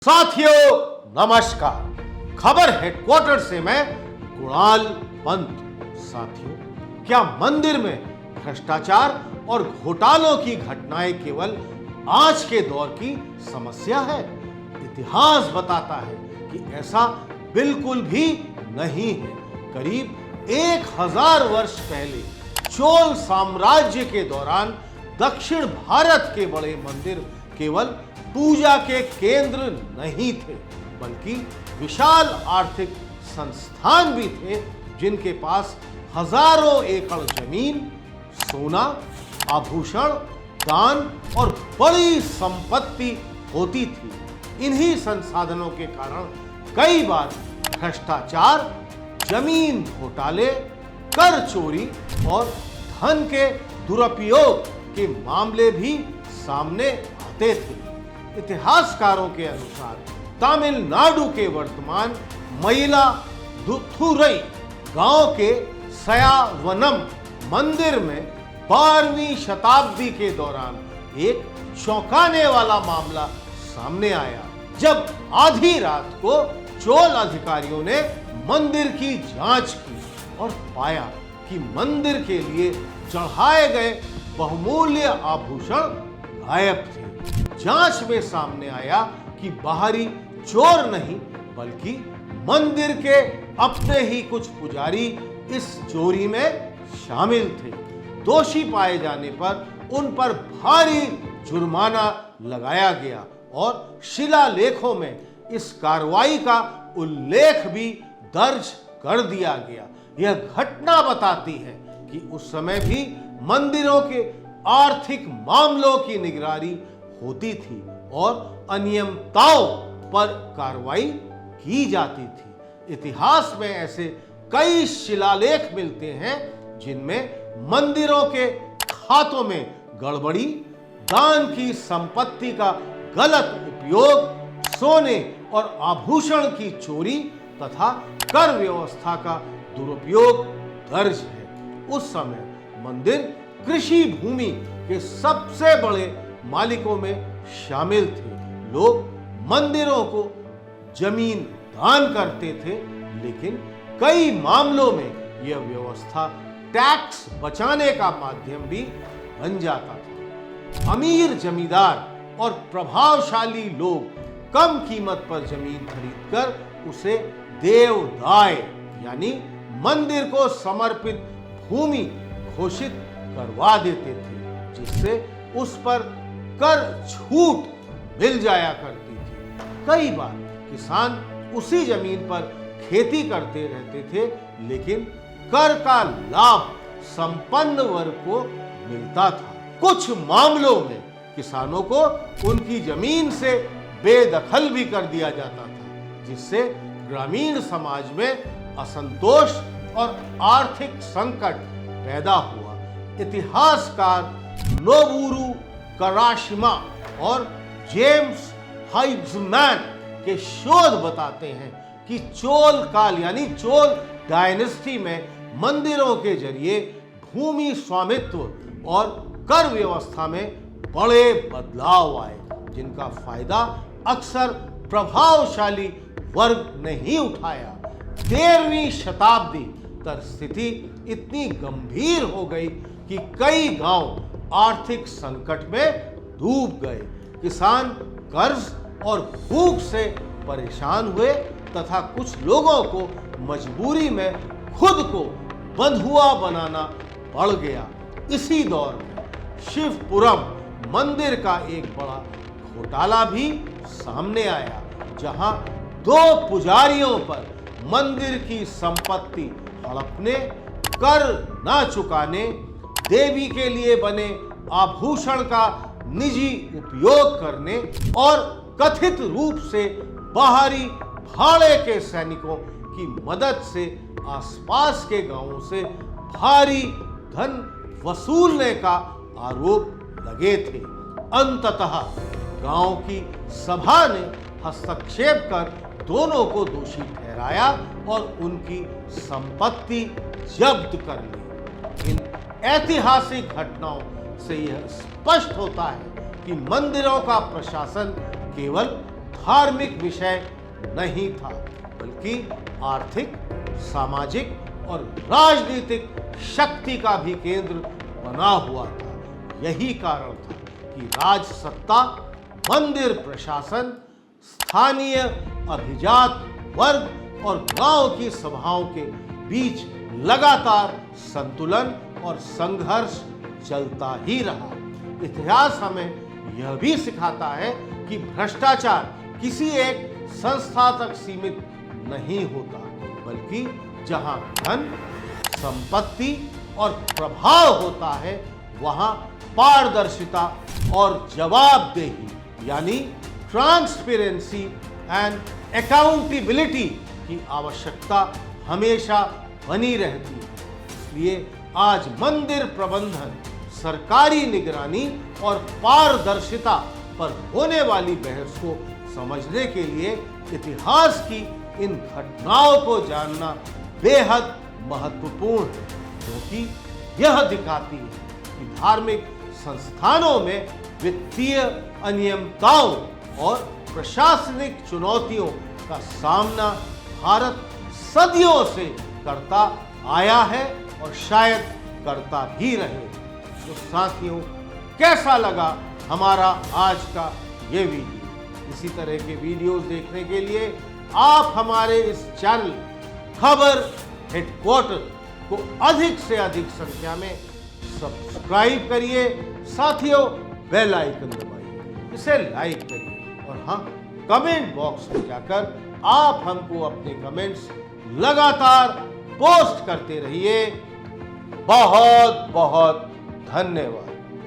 साथियों नमस्कार। खबर हेडक्वार्टर से मैं कुणाल पंत। साथियों, क्या मंदिर में भ्रष्टाचार और घोटालों की घटनाएं केवल आज के दौर की समस्या है? इतिहास बताता है कि ऐसा बिल्कुल भी नहीं है। करीब 1000 वर्ष पहले चोल साम्राज्य के दौरान दक्षिण भारत के बड़े मंदिर केवल पूजा के केंद्र नहीं थे, बल्कि विशाल आर्थिक संस्थान भी थे, जिनके पास हजारों एकड़ जमीन, सोना, आभूषण, दान और बड़ी संपत्ति होती थी। इन्हीं संसाधनों के कारण कई बार भ्रष्टाचार, जमीन घोटाले, कर चोरी और धन के दुरुपयोग के मामले भी सामने आते थे। इतिहासकारों के अनुसार तमिलनाडु के वर्तमान मयिलादुथुरई गांव के सयावनम मंदिर में 12वीं शताब्दी के दौरान एक चौंकाने वाला मामला सामने आया, जब आधी रात को चोल अधिकारियों ने मंदिर की जांच की और पाया कि मंदिर के लिए चढ़ाए गए बहुमूल्य आभूषण गायब थे। जांच में सामने आया कि बाहरी चोर नहीं, बल्कि मंदिर के अपने ही कुछ पुजारी इस चोरी में शामिल थे। दोषी पाए जाने पर उन पर भारी जुर्माना लगाया गया और शिलालेखों में इस कार्रवाई का उल्लेख भी दर्ज कर दिया गया। यह घटना बताती है कि उस समय भी मंदिरों के आर्थिक मामलों की निगरानी होती थी और अनियमितताओं पर कार्रवाई की जाती थी। इतिहास में ऐसे कई शिलालेख मिलते हैं जिनमें मंदिरों के खातों में गड़बड़ी, दान की संपत्ति का गलत उपयोग, सोने और आभूषण की चोरी तथा कर व्यवस्था का दुरुपयोग दर्ज है। उस समय मंदिर कृषि भूमि के सबसे बड़े मालिकों में शामिल थे। लोग मंदिरों को जमीन दान करते थे, लेकिन कई मामलों में यह व्यवस्था टैक्स बचाने का माध्यम भी बन जाता था। अमीर जमींदार और प्रभावशाली लोग कम कीमत पर जमीन खरीदकर उसे देवदाय यानी मंदिर को समर्पित भूमि घोषित करवा देते थे, जिससे उस पर कर छूट मिल जाया करती थी। कई बार किसान उसी जमीन पर खेती करते रहते थे, लेकिन कर का लाभ संपन्न वर्ग को मिलता था। कुछ मामलों में किसानों को उनकी जमीन से बेदखल भी कर दिया जाता था, जिससे ग्रामीण समाज में असंतोष और आर्थिक संकट पैदा हुआ। इतिहासकार नोबुरु कराशिमा और जेम्स हाइब्समैन के शोध बताते हैं कि चोल काल यानी चोल डायनेस्टी में मंदिरों के जरिए भूमि स्वामित्व और कर व्यवस्था में बड़े बदलाव आए, जिनका फायदा अक्सर प्रभावशाली वर्ग ने ही उठाया। 13वीं शताब्दी तक स्थिति इतनी गंभीर हो गई कि कई गांव आर्थिक संकट में डूब गए। किसान कर्ज और भूख से परेशान हुए तथा कुछ लोगों को मजबूरी में खुद को बंधुआ बनाना पड़ गया। इसी दौर में शिवपुरम मंदिर का एक बड़ा घोटाला भी सामने आया, जहां 2 पुजारियों पर मंदिर की संपत्ति हड़पने, कर न चुकाने, देवी के लिए बने आभूषण का निजी उपयोग करने और कथित रूप से बाहरी भाड़े के सैनिकों की मदद से आसपास के गांवों से भारी धन वसूलने का आरोप लगे थे। अंततः गांव की सभा ने हस्तक्षेप कर दोनों को दोषी ठहराया और उनकी संपत्ति जब्त कर ली। इन ऐतिहासिक घटनाओं से यह स्पष्ट होता है कि मंदिरों का प्रशासन केवल धार्मिक विषय नहीं था, बल्कि आर्थिक, सामाजिक और राजनीतिक शक्ति का भी केंद्र बना हुआ था। यही कारण था कि राज सत्ता, मंदिर प्रशासन, स्थानीय अभिजात वर्ग और गांव की सभाओं के बीच लगातार संतुलन और संघर्ष चलता ही रहा। इतिहास हमें यह भी सिखाता है कि भ्रष्टाचार किसी एक संस्था तक सीमित नहीं होता, बल्कि जहां धन, संपत्ति और प्रभाव होता है, वहां पारदर्शिता और जवाबदेही यानी ट्रांसपेरेंसी एंड अकाउंटेबिलिटी की आवश्यकता हमेशा बनी रहती है। इसलिए आज मंदिर प्रबंधन, सरकारी निगरानी और पारदर्शिता पर होने वाली बहस को समझने के लिए इतिहास की इन घटनाओं को जानना बेहद महत्वपूर्ण है, क्योंकि यह दिखाती है कि धार्मिक संस्थानों में वित्तीय अनियमितताओं और प्रशासनिक चुनौतियों का सामना भारत सदियों से करता आया है और शायद करता भी रहे। तो साथियों, कैसा लगा हमारा आज का ये वीडियो? इसी तरह के वीडियोस देखने के लिए आप हमारे इस चैनल खबर हेडक्वार्टर को अधिक से अधिक संख्या में सब्सक्राइब करिए। साथियों, बेल आइकन दबाइए, इसे लाइक करिए और हाँ, कमेंट बॉक्स में जाकर आप हमको अपने कमेंट्स लगातार पोस्ट करते रहिए। बहुत बहुत धन्यवाद।